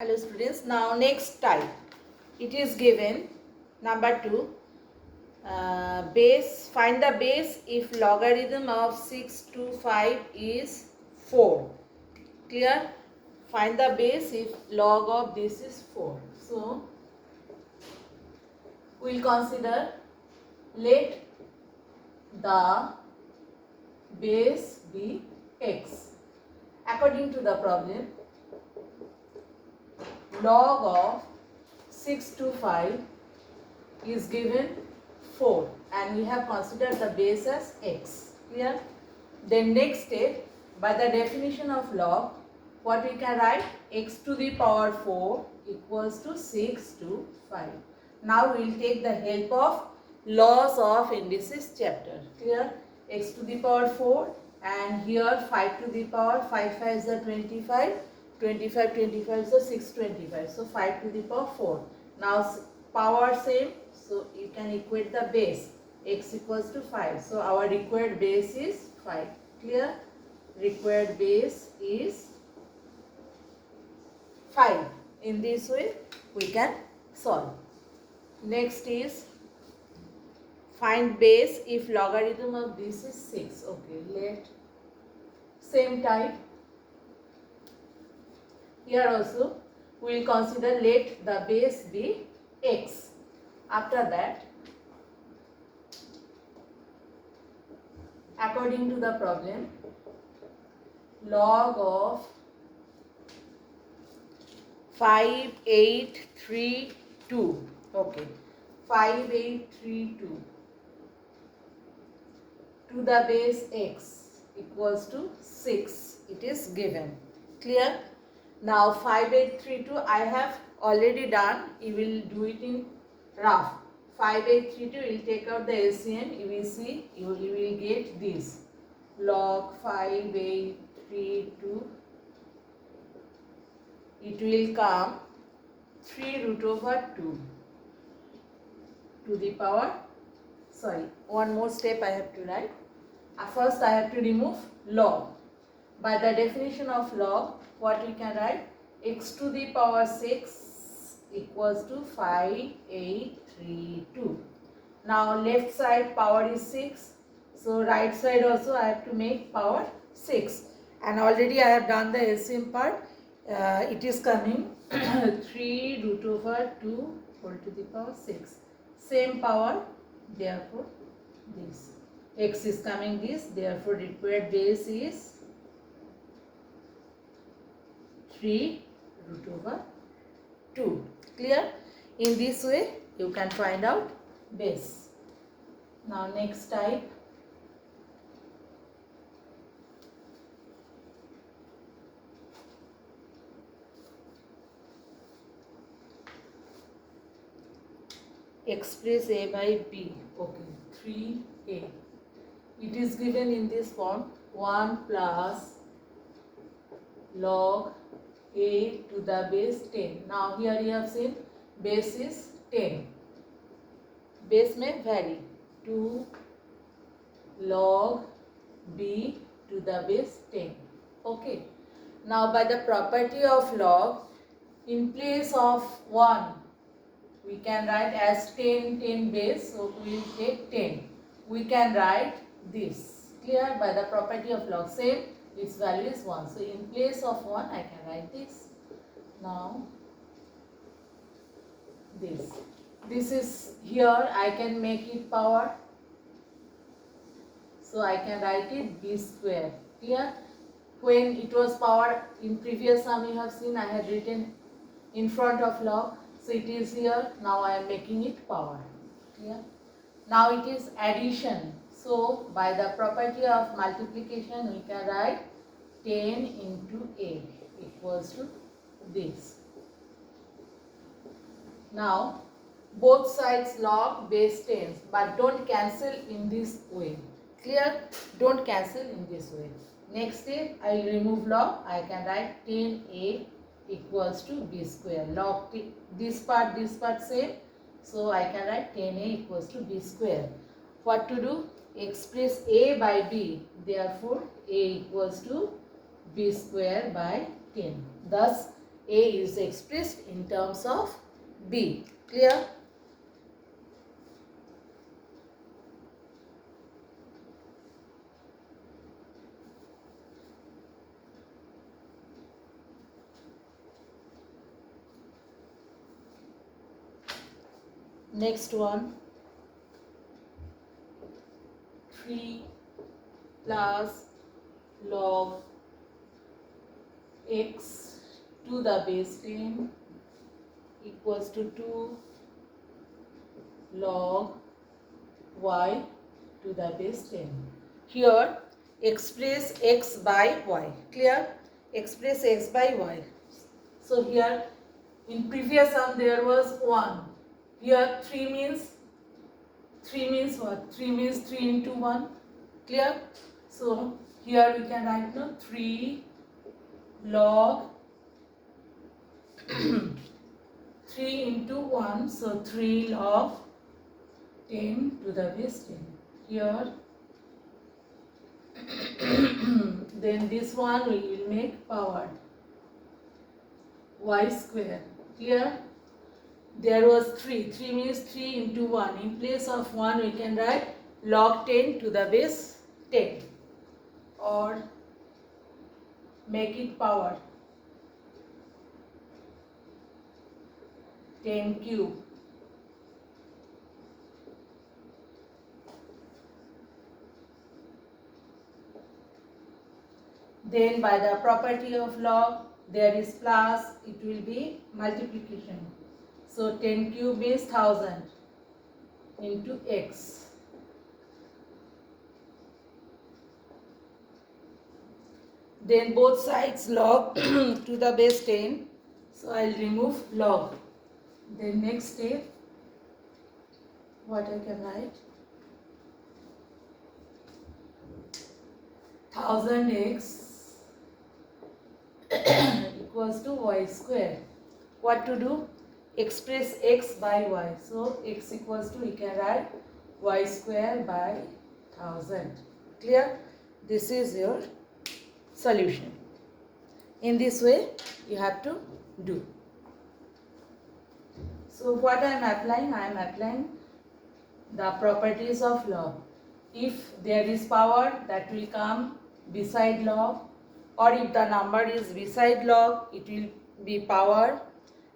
Hello students, now next type. It is given number 2, base, find the base if logarithm of 6 to 5 is 4. Clear? Find the base if log of this is 4. So, we will consider, let the base be x. According to the problem, log of 6 to 5 is given 4 and we have considered the base as x. Clear? Then next step, by the definition of log, what we can write? X to the power 4 equals to 6 to 5. Now we will take the help of laws of indices chapter. Clear? X to the power 4 and here 5 to the power 5 5 is the 25, 25 25 is the 625. So 5 to the power 4. Now power same, so you can equate the base. X equals to 5. So our required base is 5. Clear? Required base is 5. In this way we can solve. Next is find base if logarithm of this is 6. Okay, let same type. Here also we will consider let the base be x. After that, according to the problem, log of 5832. Okay, 5832 to the base x equals to 6. It is given. Clear? Now 5832 I have already done. You will do it in rough. 5832 will take out the LCM. You will see, you will get this. Log 5832. It will come 3 root over 2 to the power, sorry, one more step I have to write. First I have to remove log. By the definition of log, what we can write? X to the power 6 equals to 5832. Now left side power is 6. So right side also I have to make power 6. And already I have done the LCM part. It is coming 3 root over 2 whole to the power 6. Same power, therefore this. X is coming this, therefore required base is 3 root over 2. Clear? In this way you can find out base. Now next type. Express a by b. Okay, 3a. It is given in this form: 1 plus log a to the base 10. Now here you have seen base is 10. Base may vary. 2 log b to the base 10. Okay. Now by the property of log, in place of 1 we can write as 10 base, so we will take 10. We can write this. Clear? By the property of log, same, its value is 1. So in place of 1 I can write this. Now this. This is here, I can make it power. So I can write it b square. Clear? When it was power in previous sum you have seen I had written in front of log. So it is here, now I am making it power. Clear? Now it is addition. So by the property of multiplication we can write 10 into a equals to this. Now both sides log base 10, but don't cancel in this way. Clear? Don't cancel in this way. Next step, I will remove log. I can write 10a equals to b square. Log this part same. So I can write 10a equals to b square. What to do? Express a by b. Therefore a equals to b square by 10. Thus A is expressed in terms of B. Clear? Next one, 3 plus log x to the base 10 equals to 2 log y to the base 10. Here express x by y. Clear? Express x by y. So here in previous sum there was 1. Here 3 means what? 3 means 3 into 1. Clear? So here we can write now 3 log 3 into 1. So 3 log 10 to the base 10. Here then this one we will make power y square. Clear? There was 3. 3 means 3 into 1. In place of 1 we can write log 10 to the base 10 or make it power 10 cube. Then by the property of log there is plus, it will be multiplication. So 10 cube is 1000 into x. Then both sides log to the base 10. So I will remove log. Then next step, what I can write? 1000x equals to y square. What to do? Express x by y. So x equals to, we can write y square by 1000. Clear? This is your solution. In this way you have to do. So what I am applying? I am applying the properties of log. If there is power, that will come beside log, or if the number is beside log, it will be power,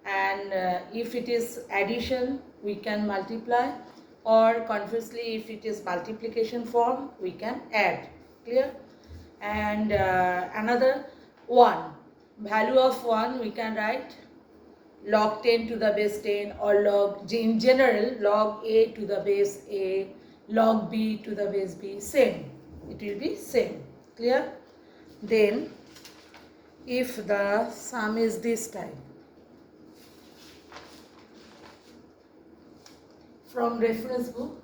and if it is addition we can multiply, or conversely if it is multiplication form we can add. Clear? And another 1, value of 1 we can write log 10 to the base 10, or log, in general log a to the base a, log b to the base b, same, it will be same. Clear? Then if the sum is this type, from reference book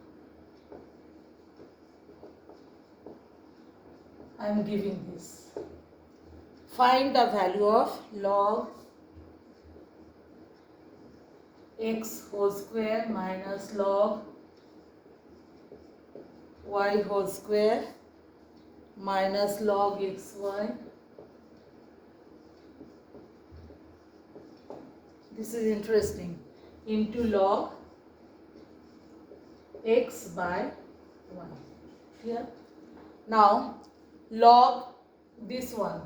I am giving this. Find the value of log x whole square minus log y whole square minus log xy. This is interesting. Into log x by y. Clear? Now log this one.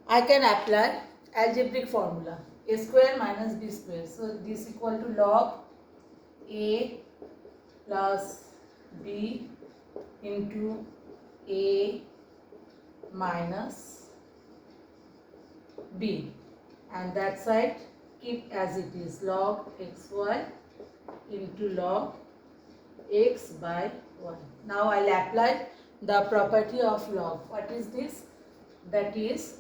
I can apply algebraic formula, a square minus b square. So this equal to log a plus b into a minus b, and that side keep as it is, log xy into log x by y. Now I will apply the property of log. What is this? That is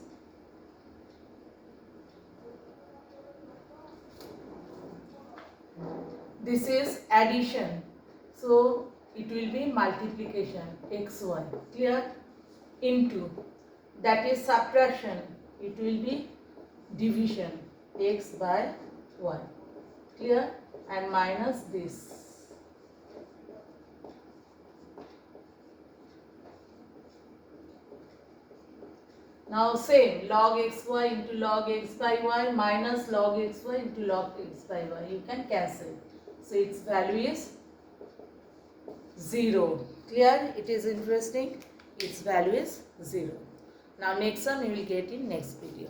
this is addition, so it will be multiplication xy. Clear? Into, that is subtraction, it will be division x by y. Clear? and minus this. Now same, log xy into log x by y minus log xy into log x by y. You can cancel. So its value is 0. Clear? It is interesting. Its value is 0. Now next one we will get in next video.